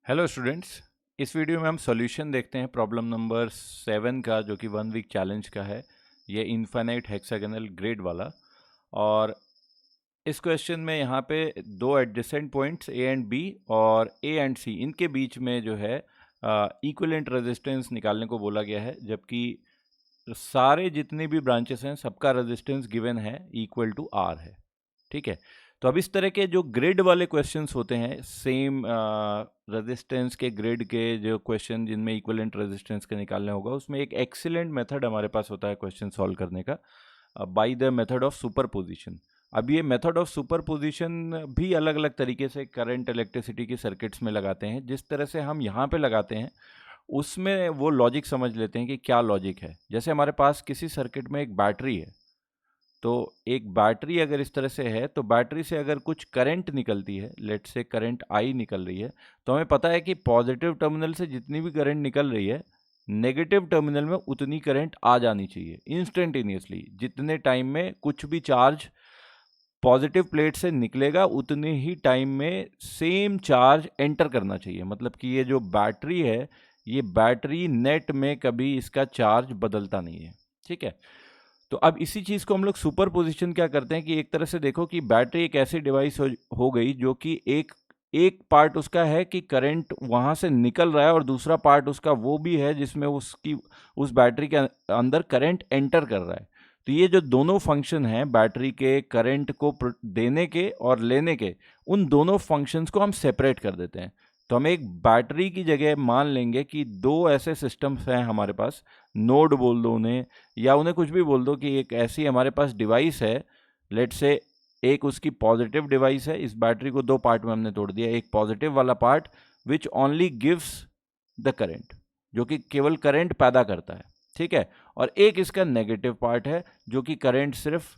Hello students. इस video में हम सॉल्यूशन देखते हैं प्रॉब्लम नंबर 7 का, जो कि 1 वीक चैलेंज का है। ये इनफाइनाइट हेक्सागोनल ग्रिड वाला। और इस क्वेश्चन में यहाँ पे दो adjacent points A and B और ए एंड सी, इनके बीच में जो है इक्विवेलेंट रेजिस्टेंस निकालने को बोला गया है, जबकि सारे जितने भी ब्रांचेस हैं सबका रेजिस्टेंस गिवन है इक्वल टू आर है। ठीक है। तो अब इस तरह के जो ग्रिड वाले क्वेश्चंस होते हैं, सेम रेजिस्टेंस के ग्रिड के जो क्वेश्चन जिनमें इक्विवेलेंट रेजिस्टेंस के निकालना होगा, उसमें एक एक्सीलेंट मेथड हमारे पास होता है क्वेश्चन सॉल्व करने का, by the method of superposition. अब ये मेथड ऑफ सुपरपोजिशन भी अलग अलग तरीके से करंट इलेक्ट्रिसिटी की सर्किट्स में लगाते हैं। जिस तरह से हम यहाँ पे लगाते हैं उसमें वो लॉजिक समझ लेते हैं कि क्या लॉजिक है। जैसे हमारे पास किसी सर्किट में एक बैटरी है, तो एक बैटरी अगर इस तरह से है, तो बैटरी से अगर कुछ करंट निकलती है, लेट से करंट आई निकल रही है, तो हमें पता है कि पॉजिटिव टर्मिनल से जितनी भी करंट निकल रही है, नेगेटिव टर्मिनल में उतनी करंट आ जानी चाहिए इंस्टेंटेनियसली। जितने टाइम में कुछ भी चार्ज पॉजिटिव प्लेट से निकलेगा, उतने ही टाइम में सेम चार्ज एंटर करना चाहिए। मतलब कि ये जो बैटरी है, ये बैटरी नेट में कभी इसका चार्ज बदलता नहीं है। ठीक है। तो अब इसी चीज़ को हम लोग सुपर पोजिशन क्या करते हैं कि एक तरह से देखो कि बैटरी एक ऐसी डिवाइस हो गई जो कि एक एक पार्ट उसका है कि करंट वहाँ से निकल रहा है, और दूसरा पार्ट उसका वो भी है जिसमें उस बैटरी के अंदर करंट एंटर कर रहा है। तो ये जो दोनों फंक्शन हैं बैटरी के करंट को देने के और लेने के, उन दोनों फंक्शंस को हम सेपरेट कर देते हैं। तो हम एक बैटरी की जगह मान लेंगे कि दो ऐसे सिस्टम्स हैं हमारे पास, नोड बोल दो उन्हें या उन्हें कुछ भी बोल दो, कि एक ऐसी हमारे पास डिवाइस है। लेट से एक उसकी पॉजिटिव डिवाइस है। इस बैटरी को दो पार्ट में हमने तोड़ दिया। एक पॉजिटिव वाला part which only gives the current, जो कि केवल करंट पैदा करता है। ठीक है। और एक इसका नेगेटिव पार्ट है जो कि करंट सिर्फ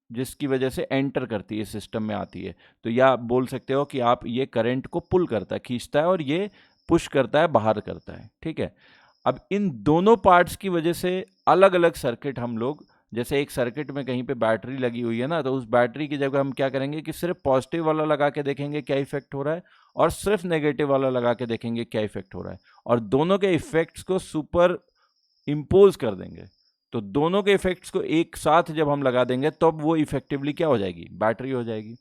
जिसकी वजह से एंटर करती है, सिस्टम में आती है। तो या आप बोल सकते हो कि आप ये करंट को पुल करता है, खींचता है, और ये पुश करता है, बाहर करता है। ठीक है। अब इन दोनों पार्ट्स की वजह से अलग अलग सर्किट हम लोग, जैसे एक सर्किट में कहीं पे बैटरी लगी हुई है ना, तो उस बैटरी की जगह हम क्या करेंगे कि सिर्फ पॉजिटिव वाला लगा के देखेंगे क्या इफेक्ट हो रहा है, और सिर्फ नेगेटिव वाला लगा के देखेंगे क्या इफेक्ट हो रहा है, और दोनों के इफेक्ट्स को सुपर इम्पोज कर देंगे। तो दोनों के इफेक्ट्स को एक साथ जब हम लगा देंगे तब तो वो इफेक्टिवली क्या हो जाएगी, बैटरी हो जाएगी।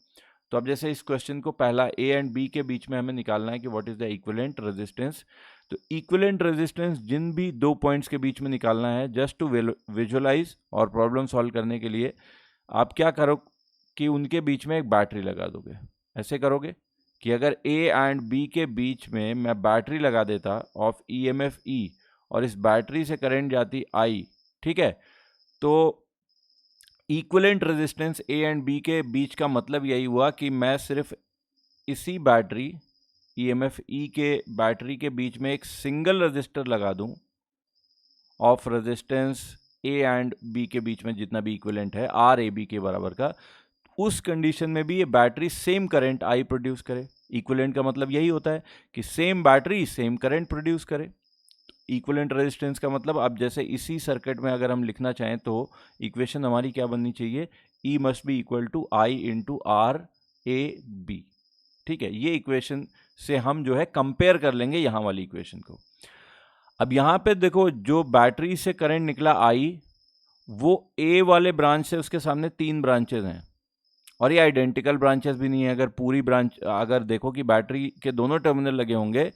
तो अब जैसे इस क्वेश्चन को पहला ए एंड बी के बीच में हमें निकालना है कि what is the equivalent resistance. तो इक्विवेलेंट रेजिस्टेंस जिन भी दो पॉइंट्स के बीच में निकालना है, जस्ट टू विजुअलाइज और प्रॉब्लम सॉल्व करने के लिए आप क्या करो कि उनके बीच में एक बैटरी लगा दोगे। ऐसे करोगे कि अगर ए एंड बी के बीच में मैं बैटरी लगा देता ऑफ ईएमएफ ई, और इस बैटरी से करंट जाती आई। ठीक है। तो equivalent resistance A and B के बीच का मतलब यही हुआ कि मैं सिर्फ इसी बैटरी ईएमएफ ई के बैटरी के बीच में एक सिंगल रेजिस्टर लगा दूं of resistance A and B के बीच में, जितना भी इक्विवेलेंट है आर ए बी के बराबर का। उस कंडीशन में भी ये battery same current I produce करे। इक्विवेलेंट का मतलब यही होता है कि same battery same current produce करे। इक्विवेलेंट रेजिस्टेंस का मतलब, अब जैसे इसी सर्किट में अगर हम लिखना चाहें तो इक्वेशन हमारी क्या बननी चाहिए, E must be equal to I into R A B. ठीक है। ये इक्वेशन से हम जो है कंपेयर कर लेंगे यहाँ वाली इक्वेशन को। अब यहाँ पे देखो, जो बैटरी से करंट निकला आई, वो ए वाले ब्रांच से उसके सामने तीन ब्रांचेज हैं, और ये आइडेंटिकल ब्रांचेस भी नहीं है। अगर पूरी ब्रांच अगर देखो कि बैटरी के दोनों टर्मिनल लगे होंगे,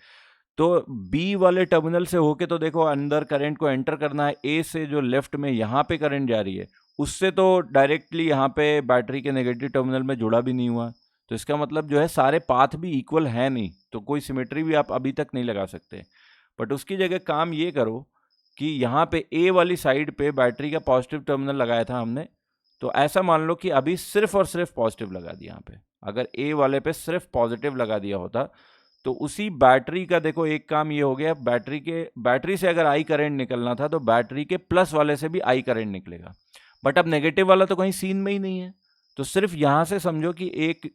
तो बी वाले टर्मिनल से होके तो देखो अंदर करंट को एंटर करना है। ए से जो लेफ्ट में यहाँ पे करंट जा रही है, उससे तो डायरेक्टली यहाँ पे बैटरी के नेगेटिव टर्मिनल में जुड़ा भी नहीं हुआ। तो इसका मतलब जो है सारे पाथ भी इक्वल है नहीं, तो कोई सिमेट्री भी आप अभी तक नहीं लगा सकते। बट उसकी जगह काम ये करो कि यहाँ पे ए वाली साइड पे बैटरी का पॉजिटिव टर्मिनल लगाया था हमने, तो ऐसा मान लो कि अभी सिर्फ और सिर्फ पॉजिटिव लगा दिया यहाँ पे। अगर ए वाले पे सिर्फ पॉजिटिव लगा दिया होता, तो उसी बैटरी का देखो एक काम ये हो गया, बैटरी से अगर आई करंट निकलना था तो बैटरी के प्लस वाले से भी आई करंट निकलेगा। बट अब नेगेटिव वाला तो कहीं सीन में ही नहीं है। तो सिर्फ यहां से समझो कि एक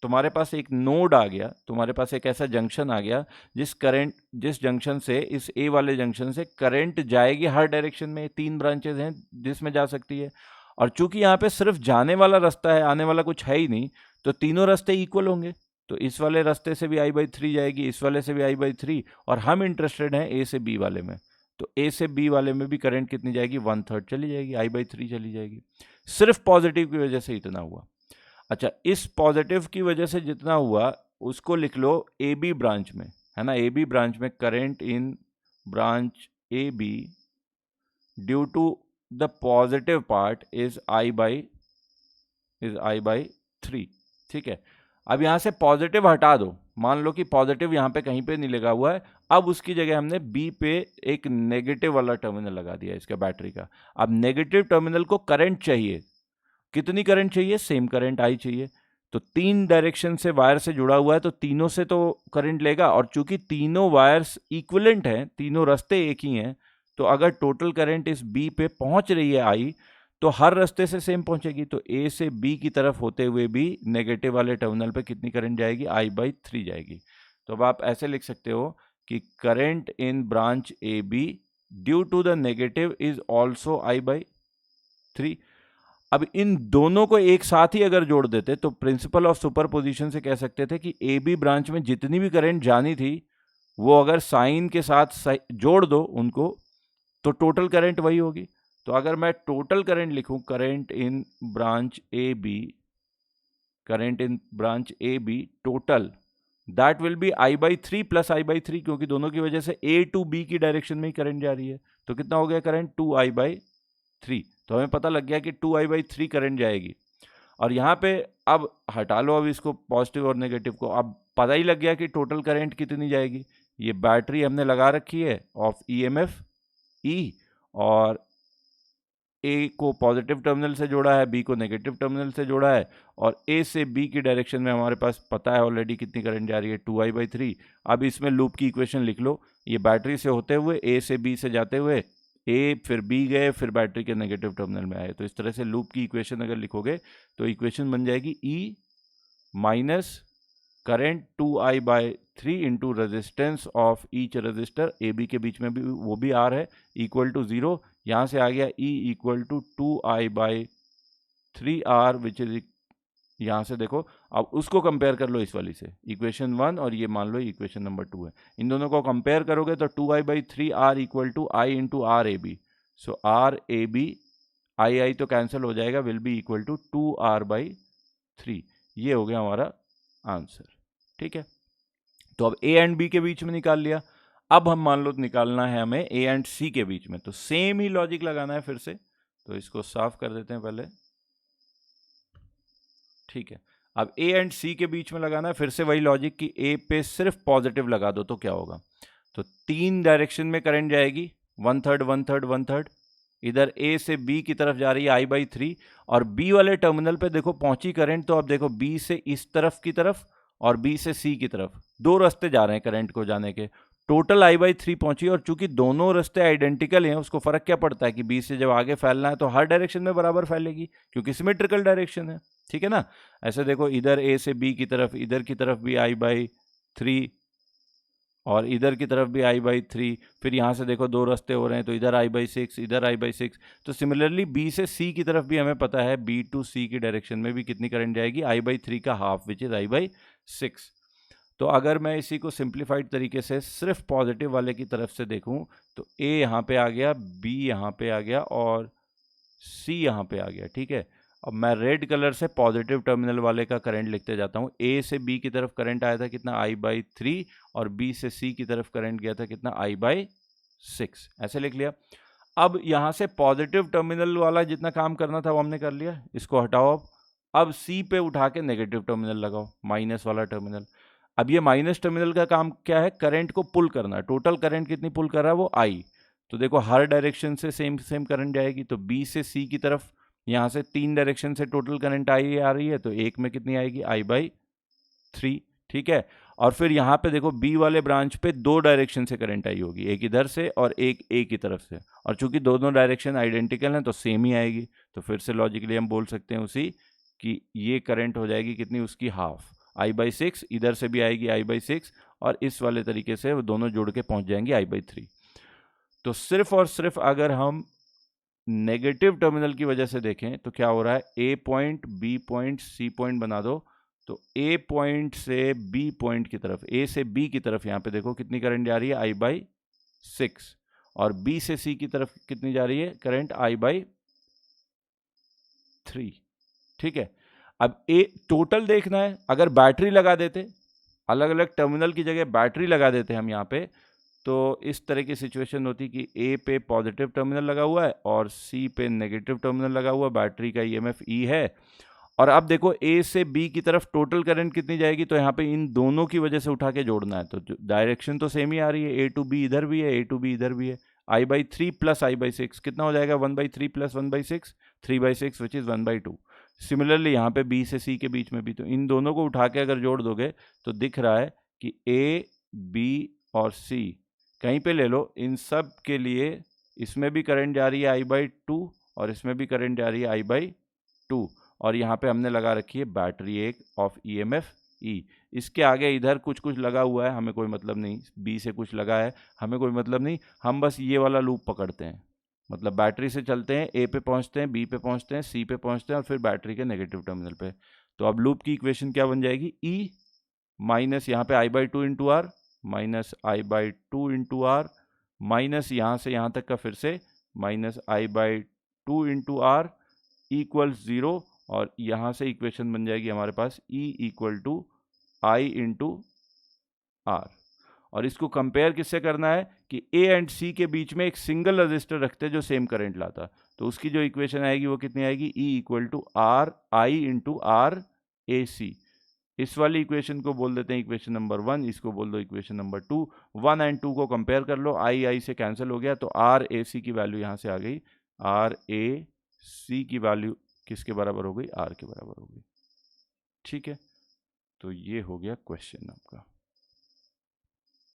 तुम्हारे पास एक नोड आ गया, तुम्हारे पास एक ऐसा जंक्शन आ गया जिस जंक्शन से, इस ए वाले जंक्शन से करंट जाएगी हर डायरेक्शन में। तीन ब्रांचेज हैं जिसमें जा सकती है, और चूंकि यहाँ पे सिर्फ जाने वाला रास्ता है, आने वाला कुछ है ही नहीं, तो तीनों रास्ते इक्वल होंगे। तो इस वाले रास्ते से भी I/3 जाएगी, इस वाले से भी I/3, और हम इंटरेस्टेड हैं ए से बी वाले में, तो ए से बी वाले में भी करंट कितनी जाएगी, 1/3 चली जाएगी, I/3 चली जाएगी। सिर्फ पॉजिटिव की वजह से इतना हुआ। अच्छा, इस पॉजिटिव की वजह से जितना हुआ उसको लिख लो ए बी ब्रांच में, है ना। ए बी ब्रांच में current in branch A B due to the positive part is I/3, ठीक है। अब यहां से पॉजिटिव हटा दो, मान लो कि पॉजिटिव यहां पे कहीं पे नहीं लगा हुआ है, अब उसकी जगह हमने बी पे एक नेगेटिव वाला टर्मिनल लगा दिया इसका बैटरी का। अब नेगेटिव टर्मिनल को करंट चाहिए, कितनी करंट चाहिए, सेम करंट आई चाहिए। तो 3 डायरेक्शन से वायर से जुड़ा हुआ है, तो तीनों से तो करंट लेगा, और चूंकि तीनों वायर्स इक्विवेलेंट हैं, तीनों रास्ते एक ही हैं, तो अगर टोटल करंट इस बी पे पहुंच रही है आई, तो हर रास्ते से सेम पहुंचेगी। तो ए से बी की तरफ होते हुए भी नेगेटिव वाले टर्मिनल पे कितनी करंट जाएगी, I/3 जाएगी। तो अब आप ऐसे लिख सकते हो कि current in branch A B due to the negative is also I/3। अब इन दोनों को एक साथ ही अगर जोड़ देते तो प्रिंसिपल ऑफ सुपरपोजिशन से कह सकते थे कि ए बी ब्रांच में जितनी भी करंट जानी थी वो अगर साइन के साथ जोड़ दो उनको, तो टोटल करंट वही होगी। तो अगर मैं टोटल करंट लिखूं, current in branch A B total, that will be I/3 plus I/3, क्योंकि दोनों की वजह से ए टू बी की डायरेक्शन में ही करंट जा रही है। तो कितना हो गया करंट, 2I/3। तो हमें पता लग गया कि 2I/3 करंट जाएगी। और यहाँ पे अब हटा लो अब इसको, पॉजिटिव और नेगेटिव को, अब पता ही लग गया कि टोटल करंट कितनी जाएगी। ये बैटरी हमने लगा रखी है ऑफ EMF E, और ए को पॉजिटिव टर्मिनल से जोड़ा है, बी को नेगेटिव टर्मिनल से जोड़ा है, और ए से बी की डायरेक्शन में हमारे पास पता है ऑलरेडी कितनी करंट जा रही है, 2I/3। अब इसमें लूप की इक्वेशन लिख लो, ये बैटरी से होते हुए ए से बी से जाते हुए ए फिर बी गए, फिर बैटरी के नेगेटिव टर्मिनल में आए। तो इस तरह से लूप की इक्वेशन अगर लिखोगे तो इक्वेशन बन जाएगी E minus current 2I/3 into resistance of each resistor, A B के बीच में भी वो भी R है, इक्वल टू 0। यहाँ से आ गया E equal to 2I/3R, which is, यहाँ से देखो, अब उसको कंपेयर कर लो इस वाली से, इक्वेशन 1, और ये मान लो इक्वेशन नंबर 2 है। इन दोनों को कंपेयर करोगे तो 2I/3R equal to I into RAB। So RAB I तो कैंसिल हो जाएगा, will be equal to 2R/3। ये हो गया हमारा आंसर, ठीक है। तो अब ए एंड बी के बीच में निकाल लिया। अब हम मान लो निकालना है हमें ए एंड सी के बीच में, तो सेम ही लॉजिक लगाना है फिर से। तो इसको साफ कर देते हैं पहले, ठीक है। अब ए एंड सी के बीच में लगाना है फिर से वही लॉजिक कि ए पे सिर्फ पॉजिटिव लगा दो तो क्या होगा। तो 3 डायरेक्शन में करंट जाएगी, 1/3 1/3 1/3। इधर ए से बी की तरफ जा रही है I/3, और बी वाले टर्मिनल पे देखो पहुंची करंट, तो अब देखो बी से इस तरफ की तरफ और बी से सी की तरफ, 2 रास्ते जा रहे हैं करंट को जाने के, टोटल I/3 पहुंची। और चूंकि दोनों रास्ते आइडेंटिकल हैं, उसको फर्क क्या पड़ता है कि बी से जब आगे फैलना है तो हर डायरेक्शन में बराबर फैलेगी, क्योंकि सिमेट्रिकल डायरेक्शन है, ठीक है ना। ऐसे देखो, इधर ए से बी की तरफ, इधर की तरफ भी I/3, और इधर की तरफ भी I/3, फिर यहाँ से देखो 2 रास्ते हो रहे हैं, तो इधर I/6, इधर I/6। तो सिमिलरली बी से सी की तरफ भी हमें पता है, बी टू सी की डायरेक्शन में भी कितनी करंट जाएगी, I/3 का हाफ, विच इज I/6। तो अगर मैं इसी को सिंप्लीफाइड तरीके से सिर्फ पॉजिटिव वाले की तरफ से देखूं, तो ए यहाँ पे आ गया, बी यहाँ पे आ गया, और सी यहाँ पे आ गया, ठीक है। अब मैं रेड कलर से पॉजिटिव टर्मिनल वाले का करंट लिखते जाता हूँ। ए से बी की तरफ करंट आया था कितना, I/3, और बी से सी की तरफ करंट गया था कितना, I/6। ऐसे लिख लिया। अब यहाँ से पॉजिटिव टर्मिनल वाला जितना काम करना था वो हमने कर लिया, इसको हटाओ। अब सी पे उठा के नेगेटिव टर्मिनल लगाओ, माइनस वाला टर्मिनल। अब ये माइनस टर्मिनल का काम क्या है, करंट को पुल करना। टोटल करंट कितनी पुल कर रहा है वो I। तो देखो हर डायरेक्शन से सेम सेम करंट जाएगी, तो बी से सी की तरफ यहाँ से 3 डायरेक्शन से टोटल करंट I आ रही है, तो एक में कितनी आएगी, I/3, ठीक है। और फिर यहाँ पे देखो बी वाले ब्रांच पे 2 डायरेक्शन से करंट आई होगी, एक इधर से और एक ए की तरफ से, और चूंकि दोनों डायरेक्शन आइडेंटिकल हैं तो सेम ही आएगी। तो फिर से लॉजिकली हम बोल सकते हैं उसी कि ये करंट हो जाएगी कितनी, उसकी हाफ, I/6। इधर से भी आएगी I/6, और इस वाले तरीके से वो दोनों जोड़ के पहुंच जाएंगे I/3। तो सिर्फ और सिर्फ अगर हम नेगेटिव टर्मिनल की वजह से देखें तो क्या हो रहा है, A point, B point, C point बना दो, तो ए पॉइंट से बी पॉइंट की तरफ, ए से बी की तरफ यहाँ पे देखो कितनी करंट जा रही है, I/6, और बी से सी की तरफ कितनी जा रही है करंट, I/3। ठीक है, अब ए टोटल देखना है। अगर बैटरी लगा देते, अलग अलग टर्मिनल की जगह बैटरी लगा देते हम यहाँ पे, तो इस तरह की सिचुएशन होती कि ए पे पॉजिटिव टर्मिनल लगा हुआ है और सी पे नेगेटिव टर्मिनल लगा हुआ है, बैटरी का ईएमएफ ई है। और अब देखो ए से बी की तरफ टोटल करंट कितनी जाएगी, तो यहाँ पे इन दोनों की वजह से उठा के जोड़ना है, तो डायरेक्शन तो सेम ही आ रही है, ए टू बी इधर भी है, ए टू बी इधर भी है। I/3 प्लस I/6 कितना हो जाएगा, 1/3 प्लस 1/6, 3/6 विच इज 1/2। सिमिलरली यहाँ पे बी से सी के बीच में भी, तो इन दोनों को उठा के अगर जोड़ दोगे तो दिख रहा है कि ए, बी और सी कहीं पे ले लो, इन सब के लिए इसमें भी करंट जा रही है I/2 और इसमें भी करंट जा रही है I/2, और यहाँ पे हमने लगा रखी है बैटरी एक ऑफ ईएमएफ ई। इसके आगे इधर कुछ कुछ लगा हुआ है, हमें कोई मतलब नहीं, बी से कुछ लगा है, हमें कोई मतलब नहीं, हम बस ये वाला लूप पकड़ते हैं। मतलब बैटरी से चलते हैं, ए पे पहुंचते हैं, बी पे पहुंचते हैं, सी पे पहुंचते हैं और फिर बैटरी के नेगेटिव टर्मिनल पे। तो अब लूप की इक्वेशन क्या बन जाएगी, ई माइनस यहाँ पे I/2 into R, minus I/2 into R, minus यहाँ से यहाँ तक का फिर से minus I/2 into are equals 0, और यहाँ से इक्वेशन बन जाएगी हमारे पास E equal to I into R. और इसको कंपेयर किससे करना है कि A एंड C के बीच में एक सिंगल रजिस्टर रखते जो सेम करंट लाता, तो उसकी जो इक्वेशन आएगी वो कितनी आएगी, E equal to R I into R A C. इस वाली इक्वेशन को बोल देते हैं इक्वेशन नंबर 1, इसको बोल दो इक्वेशन नंबर 2। 1 एंड 2 को कंपेयर कर लो, आई से कैंसिल हो गया, तो आर ए सी की वैल्यू यहाँ से आ गई, आर ए सी की वैल्यू किसके बराबर हो गई, आर के बराबर हो गई। ठीक है, तो ये हो गया क्वेश्चन आपका।